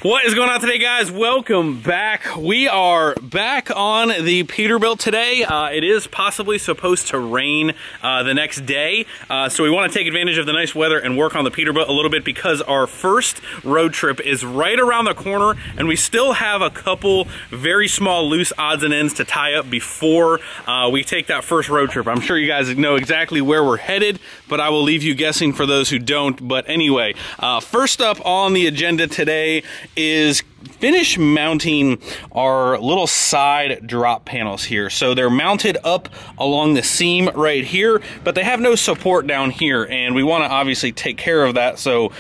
What is going on today, guys? Welcome back. We are back on the Peterbilt today. It is possibly supposed to rain the next day, so we want to take advantage of the nice weather and work on the Peterbilt a little bit because our first road trip is right around the corner, and we still have a couple very small loose odds and ends to tie up before we take that first road trip. I'm sure you guys know exactly where we're headed, but I will leave you guessing for those who don't. But anyway, first up on the agenda today is finish mounting our little side drop panels here. So they're mounted up along the seam right here, but they have no support down here, and we want to obviously take care of that. So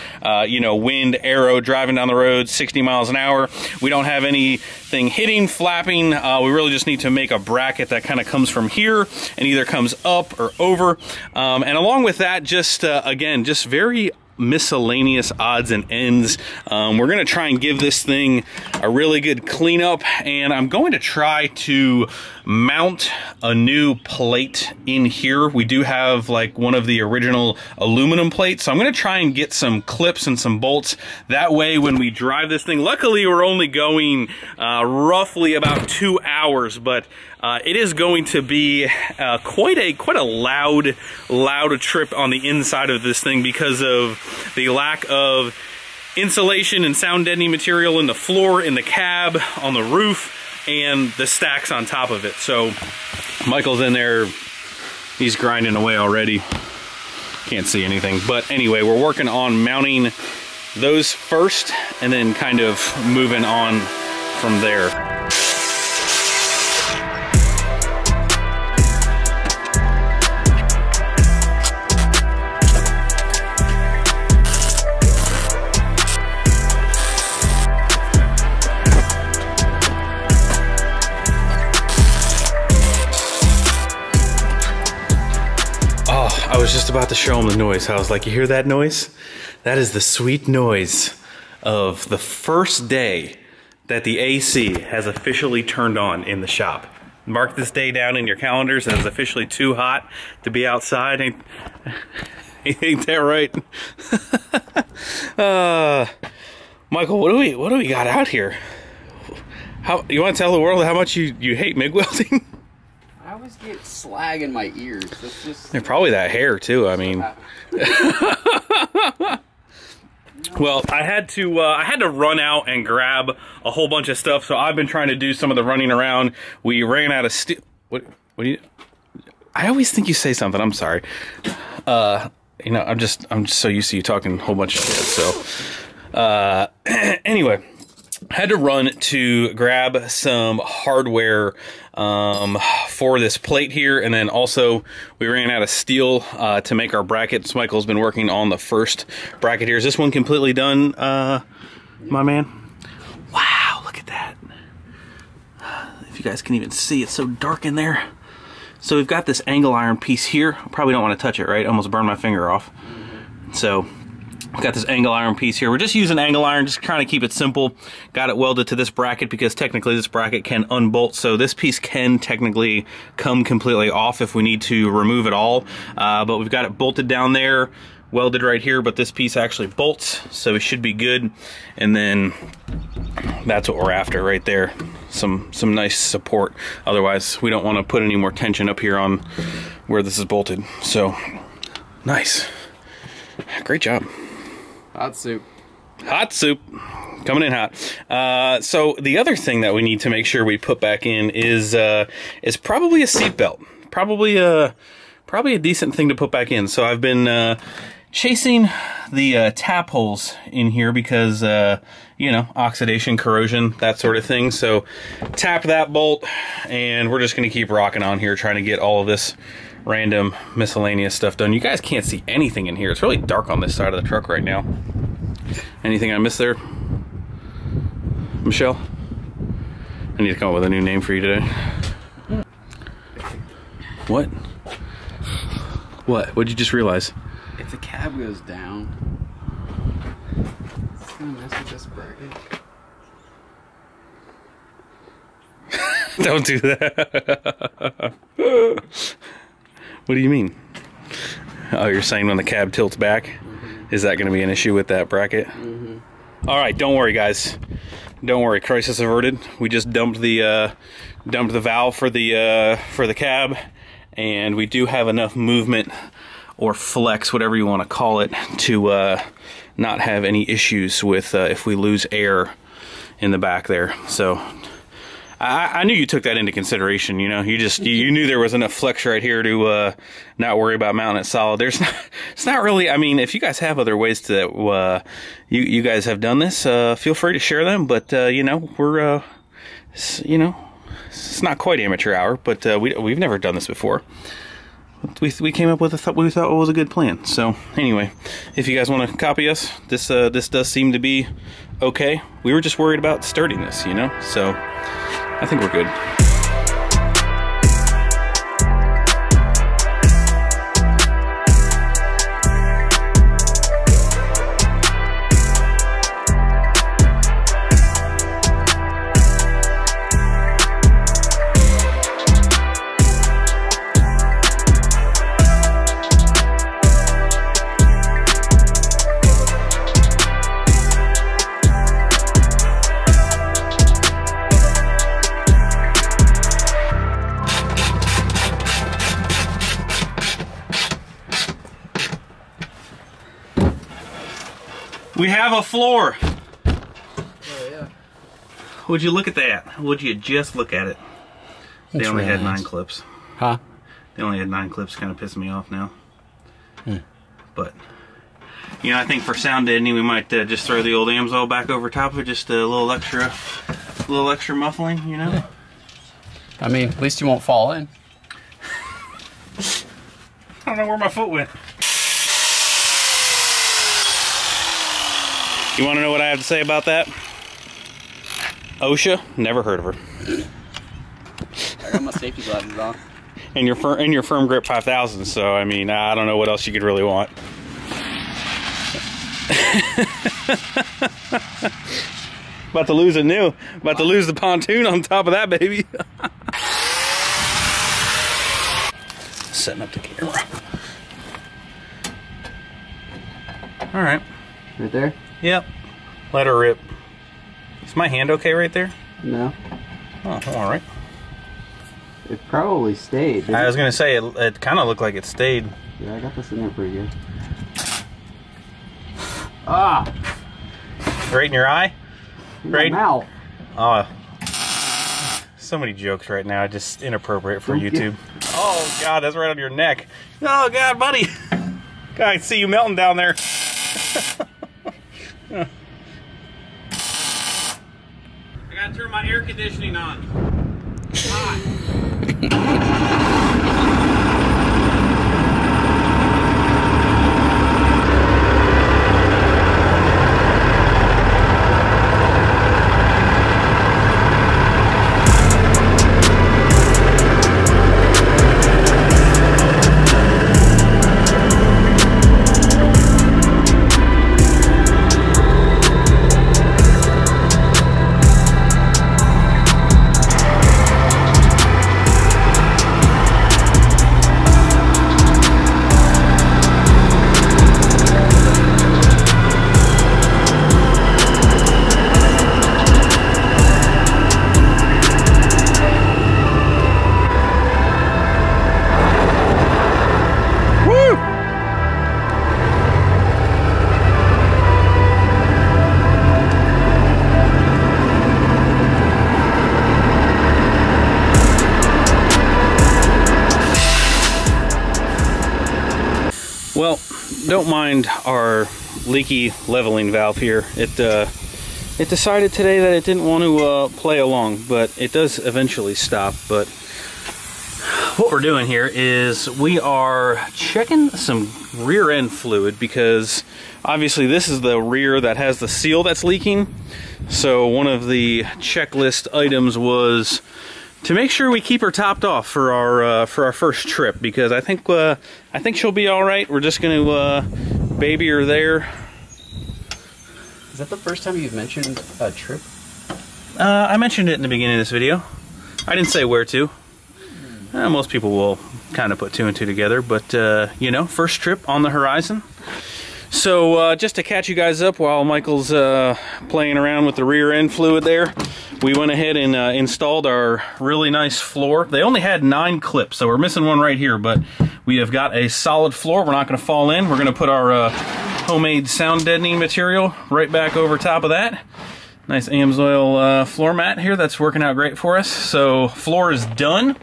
you know, wind, arrow, driving down the road 60 miles an hour, we don't have anything hitting, flapping. We really just need to make a bracket that kind of comes from here and either comes up or over, and along with that, just again, just very miscellaneous odds and ends. We're going to try and give this thing a really good cleanup, and I'm going to try to mount a new plate in here. We do have like one of the original aluminum plates, so I'm going to try and get some clips and some bolts. That way when we drive this thing, luckily we're only going roughly about 2 hours, but it is going to be quite a loud trip on the inside of this thing because of the lack of insulation and sound deadening material in the floor, in the cab, on the roof, and the stacks on top of it. So Michael's in there, he's grinding away already. Can't see anything, but anyway, we're working on mounting those first and then kind of moving on from there. I was just about to show him the noise. I was like, you hear that noise? That is the sweet noise of the first day that the AC has officially turned on in the shop. Mark this day down in your calendars, and it's officially too hot to be outside. Ain't that right? Michael, what do we got out here? How you want to tell the world how much you hate MIG welding? I always get slag in my ears. That's just... They're probably that hair too. I mean, well, I had to run out and grab a whole bunch of stuff. So I've been trying to do some of the running around. We ran out of steel. What do you? I always think you say something. I'm sorry. You know, I'm just so used to you talking a whole bunch of shit. So anyway, had to run to grab some hardware for this plate here, and then also we ran out of steel to make our brackets. Michael's been working on the first bracket here. Is this one completely done, my man? Wow, look at that. If you guys can even see, it's so dark in there. So we've got this angle iron piece here. Probably don't want to touch it, right? Almost burned my finger off. So we've got this angle iron piece here. We're just using angle iron, just trying to keep it simple. Got it welded to this bracket because technically this bracket can unbolt, so this piece can technically come completely off if we need to remove it all. But we've got it bolted down there, welded right here, but this piece actually bolts, so it should be good. And then that's what we're after right there. Some nice support. Otherwise, we don't want to put any more tension up here on where this is bolted. So, nice. Great job. Hot soup. Hot soup. Coming in hot. So the other thing that we need to make sure we put back in is probably a seat belt. Probably a decent thing to put back in. So I've been chasing the tap holes in here because you know, oxidation, corrosion, that sort of thing. So tap that bolt, and we're just going to keep rocking on here, trying to get all of this random miscellaneous stuff done. You guys can't see anything in here. It's really dark on this side of the truck right now. Anything I missed there, Michelle? I need to come up with a new name for you today. What? What'd you just realize? If the cab goes down, it's gonna mess with this bracket. Don't do that. What do you mean? Oh, you're saying when the cab tilts back? Mm-hmm. Is that going to be an issue with that bracket? Mm-hmm. All right, don't worry, guys. Don't worry, crisis averted. We just dumped the valve for the cab, and we do have enough movement or flex, whatever you want to call it, to not have any issues with if we lose air in the back there. So I knew you took that into consideration. You know, you knew there was enough flex right here to not worry about mounting it solid. It's not really. I mean, if you guys have other ways to you guys have done this, feel free to share them. But you know, we're you know, it's not quite amateur hour, but we've never done this before. We came up with what we thought was a good plan. So anyway, if you guys want to copy us, this does seem to be okay. We were just worried about sturdiness, you know. So I think we're good. We have a floor. Oh, yeah. Would you look at that? Would you just look at it? They only had 9 clips. Huh? They only had 9 clips, kind of pissing me off now. But, you know, I think for sound deadening, we might just throw the old Amsoil back over top of it, just a little extra muffling, you know? I mean, at least you won't fall in. I don't know where my foot went. You want to know what I have to say about that? OSHA, never heard of her. I got my safety glasses on. And your firm grip 5000. So I mean, I don't know what else you could really want. About to lose it new. About to lose the pontoon on top of that baby. Setting up the camera. All right. Right there? Yep. Let her rip. Is my hand okay right there? No. Oh, all right. It probably stayed. I was gonna say it kind of looked like it stayed. Yeah, I got this in there pretty good. Ah! Right in your eye? Right. My mouth. Oh. So many jokes right now, just inappropriate for YouTube. Oh God, that's right on your neck. Oh God, buddy. God, I see you melting down there. I gotta turn my air conditioning on. It's hot. Well, don't mind our leaky leveling valve here. It decided today that it didn't want to play along, but it does eventually stop. But what we're doing here is we are checking some rear end fluid, because obviously this is the rear that has the seal that's leaking. So one of the checklist items was to make sure we keep her topped off for our first trip, because I think she'll be all right. We're just going to baby her there. Is that the first time you've mentioned a trip? I mentioned it in the beginning of this video. I didn't say where to. Most people will kind of put 2 and 2 together, but you know, first trip on the horizon. So just to catch you guys up while Michael's playing around with the rear end fluid there, we went ahead and installed our really nice floor. They only had 9 clips, so we're missing one right here, but we have got a solid floor. We're not going to fall in. We're going to put our homemade sound deadening material right back over top of that. Nice Amsoil floor mat here. That's working out great for us. So floor is done.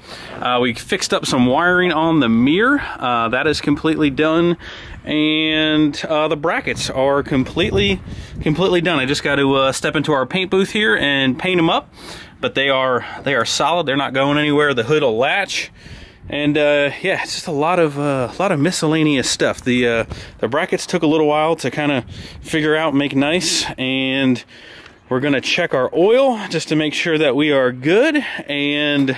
We fixed up some wiring on the mirror. That is completely done. And the brackets are completely done. I just got to step into our paint booth here and paint them up. But they are solid. They're not going anywhere. The hood will latch. And yeah, it's just a lot of miscellaneous stuff. The brackets took a little while to kind of figure out, make nice, and we're gonna check our oil just to make sure that we are good. And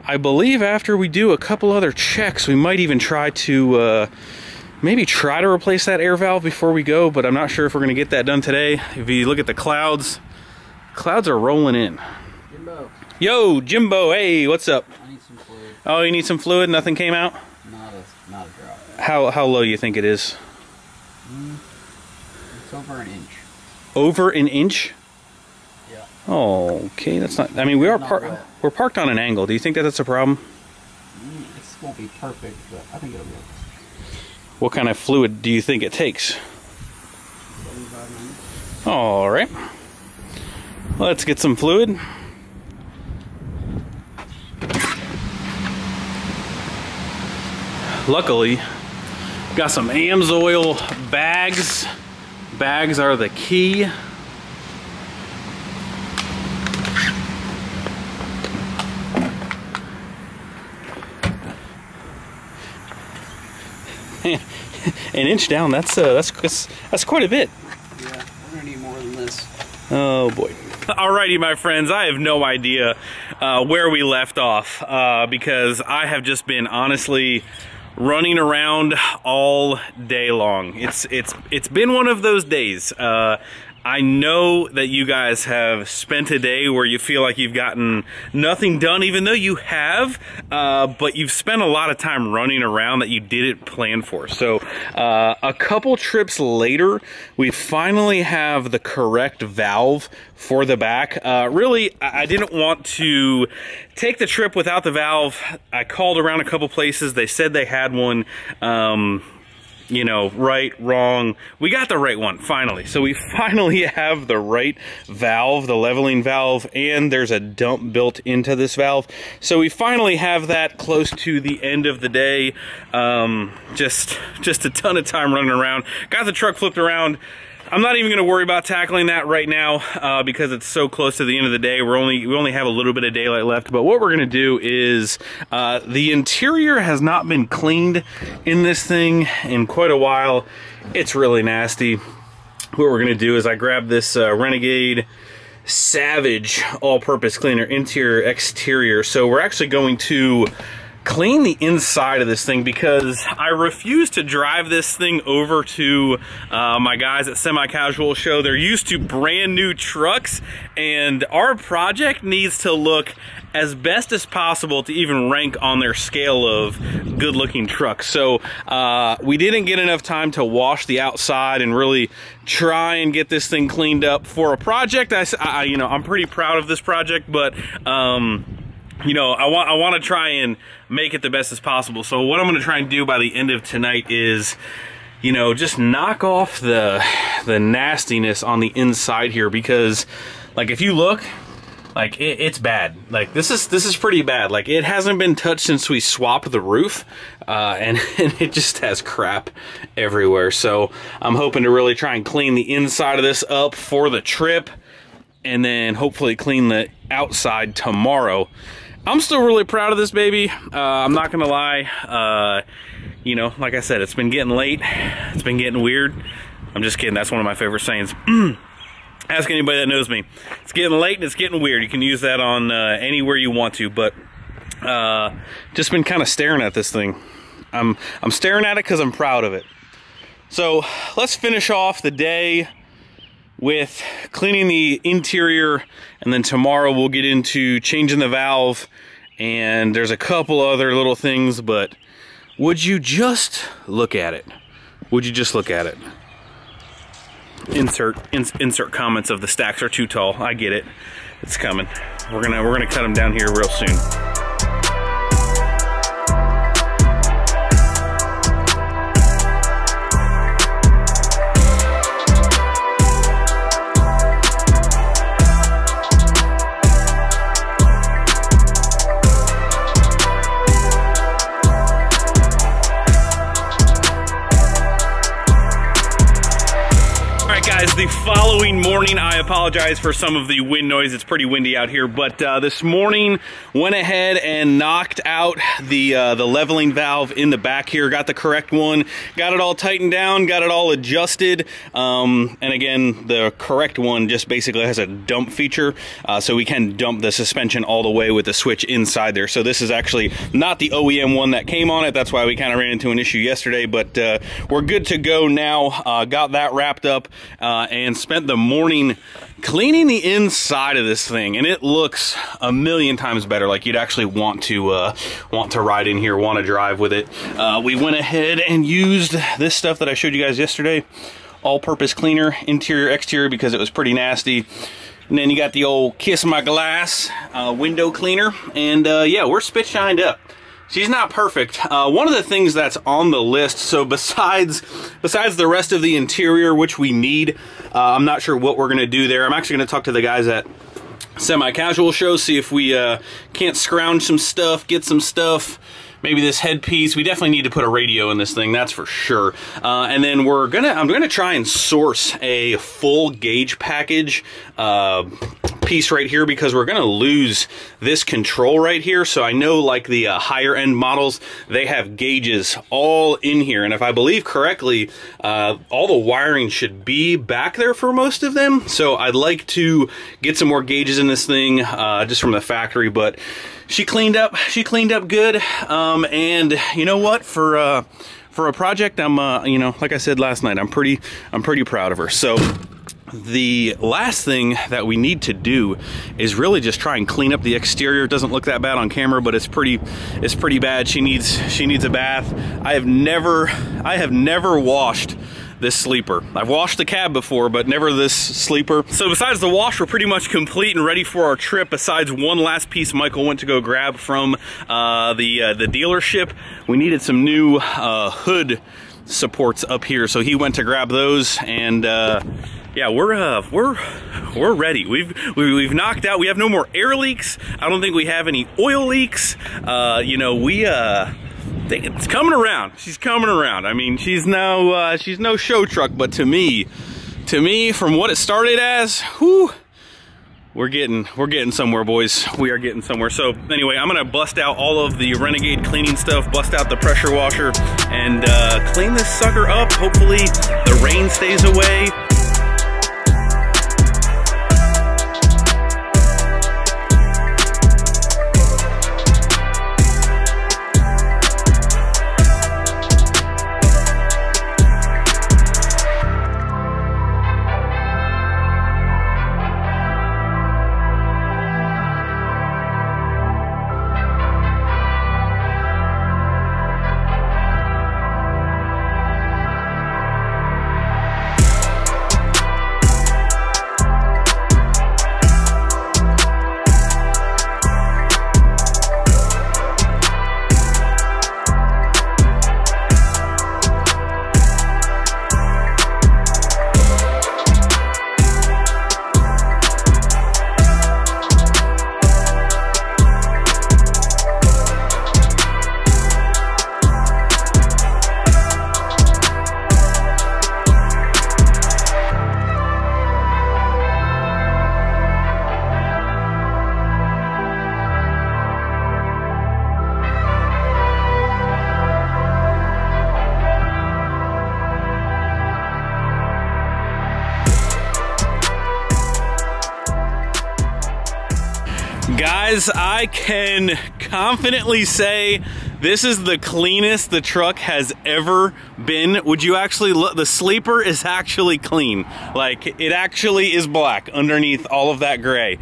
I believe after we do a couple other checks, we might even try to maybe try to replace that air valve before we go, but I'm not sure if we're gonna get that done today. If you look at the clouds are rolling in. Jimbo. Yo, Jimbo, hey, what's up? I need some fluid. Oh, you need some fluid? Nothing came out? Not a drop. How low you think it is? It's over an inch. Over an inch? Yeah. Oh, okay, that's not, I mean, we're parked on an angle. Do you think that that's a problem? This won't be perfect, but I think it'll be okay. What kind of fluid do you think it takes? 75 minutes. All right. Let's get some fluid. Luckily, got some Amsoil bags. Bags are the key. An inch down, that's quite a bit. Yeah, we're gonna need more than this. Oh boy. Alrighty, my friends, I have no idea where we left off because I have just been honestly running around all day long. It's been one of those days. I know that you guys have spent a day where you feel like you've gotten nothing done, even though you have, but you've spent a lot of time running around that you didn't plan for. So a couple trips later, we finally have the correct valve for the back. Really, I didn't want to take the trip without the valve. I called around a couple places. They said they had one. You know, right, wrong. We got the right one, finally. So we finally have the right valve, the leveling valve, and there's a dump built into this valve. So we finally have that close to the end of the day. Just a ton of time running around. Got the truck flipped around. I'm not even gonna worry about tackling that right now because it's so close to the end of the day. We only have a little bit of daylight left, but what we're gonna do is, the interior has not been cleaned in this thing in quite a while. It's really nasty. What we're gonna do is I grabbed this Renegade Savage all-purpose cleaner, interior, exterior. So we're actually going to clean the inside of this thing because I refuse to drive this thing over to my guys at Semi Casual Show. They're used to brand new trucks, and our project needs to look as best as possible to even rank on their scale of good looking trucks. So we didn't get enough time to wash the outside and really try and get this thing cleaned up for a project. You know, I'm pretty proud of this project, but you know, I want to try and make it the best as possible. So what I'm going to try and do by the end of tonight is, you know, just knock off the nastiness on the inside here, because like if you look, like it's bad. Like this is pretty bad. Like it hasn't been touched since we swapped the roof, and it just has crap everywhere. So I'm hoping to really try and clean the inside of this up for the trip, and then hopefully clean the outside tomorrow. I'm still really proud of this baby. I'm not gonna lie. You know, like I said, it's been getting late. It's been getting weird. I'm just kidding. That's one of my favorite sayings. Ask anybody that knows me. It's getting late and it's getting weird. You can use that on anywhere you want to, but just been kind of staring at this thing. I'm staring at it because I'm proud of it. So let's finish off the day with cleaning the interior, and then tomorrow we'll get into changing the valve, and there's a couple other little things, but would you just look at it? Would you just look at it? Insert comments of the stacks are too tall. I get it. It's coming. We're gonna cut them down here real soon. Guys, the following morning, I apologize for some of the wind noise. It's pretty windy out here, but this morning went ahead and knocked out the leveling valve in the back here. Got the correct one, got it all tightened down, got it all adjusted, and again, the correct one just basically has a dump feature, so we can dump the suspension all the way with the switch inside there. So this is actually not the OEM one that came on it. That's why we kind of ran into an issue yesterday, but we're good to go now. Got that wrapped up. And spent the morning cleaning the inside of this thing, and it looks a million times better. Like you'd actually want to ride in here, want to drive with it. We went ahead and used this stuff that I showed you guys yesterday, all-purpose cleaner, interior, exterior, because it was pretty nasty. And then you got the old Kiss My Glass window cleaner, and yeah, we're spit shined up. She's not perfect. One of the things that's on the list, so besides the rest of the interior, which we need, I'm not sure what we're gonna do there. I'm actually gonna talk to the guys at Semi-Casual Show, see if we can't scrounge some stuff, get some stuff. Maybe this headpiece. We definitely need to put a radio in this thing, that's for sure. And then I'm gonna try and source a full gauge package piece right here, because we're gonna lose this control right here. So I know like the higher end models, they have gauges all in here, and if I believe correctly, all the wiring should be back there for most of them. So I'd like to get some more gauges in this thing just from the factory, but she cleaned up good, and you know what, for a project, I'm you know, like I said last night, I'm pretty proud of her. So the last thing that we need to do is really just try and clean up the exterior. It doesn't look that bad on camera, but it's pretty bad. She needs a bath. I have never washed this sleeper. I've washed the cab before, but never this sleeper. So besides the wash, we're pretty much complete and ready for our trip, besides one last piece Michael went to go grab from the dealership. We needed some new hood supports up here, so he went to grab those, and yeah, we're ready. We've knocked out. We have no more air leaks. I don't think we have any oil leaks. You know, it's coming around. She's coming around. I mean, she's no show truck, but to me, from what it started as, whew, we're getting somewhere, boys. We are getting somewhere. So anyway, I'm gonna bust out all of the Renegade cleaning stuff, bust out the pressure washer, and clean this sucker up. Hopefully the rain stays away. Guys, I can confidently say this is the cleanest the truck has ever been. Would you actually look? The sleeper is actually clean. Like, it actually is black underneath all of that gray.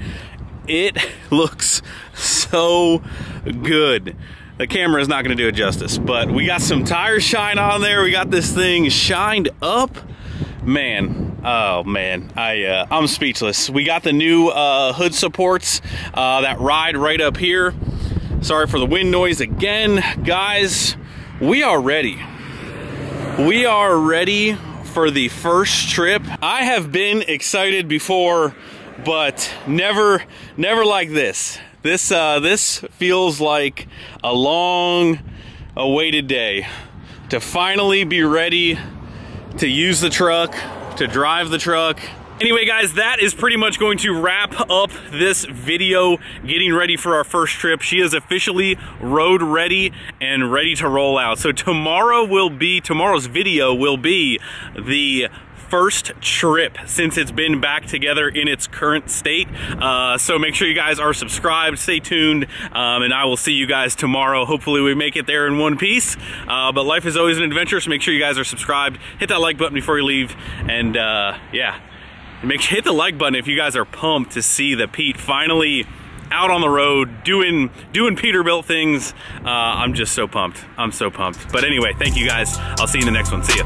It looks so good. the camera is not gonna do it justice, but we got some tire shine on there. We got this thing shined up. Man, oh man, I'm speechless. We got the new hood supports that ride right up here. Sorry for the wind noise again. Guys, we are ready. We are ready for the first trip. I have been excited before, but never like this. This feels like a long awaited day to finally be ready to use the truck, to drive the truck. Anyway guys, that is pretty much going to wrap up this video getting ready for our first trip. She is officially road ready and ready to roll out. So tomorrow's video will be the first trip since it's been back together in its current state. So make sure you guys are subscribed, stay tuned, and I will see you guys tomorrow. Hopefully we make it there in one piece, but life is always an adventure, so make sure you guys are subscribed, hit that like button before you leave, and yeah, hit the like button if you guys are pumped to see the Pete finally out on the road doing Peterbilt things. I'm just so pumped. I'm so pumped. But anyway, thank you guys. I'll see you in the next one. See ya.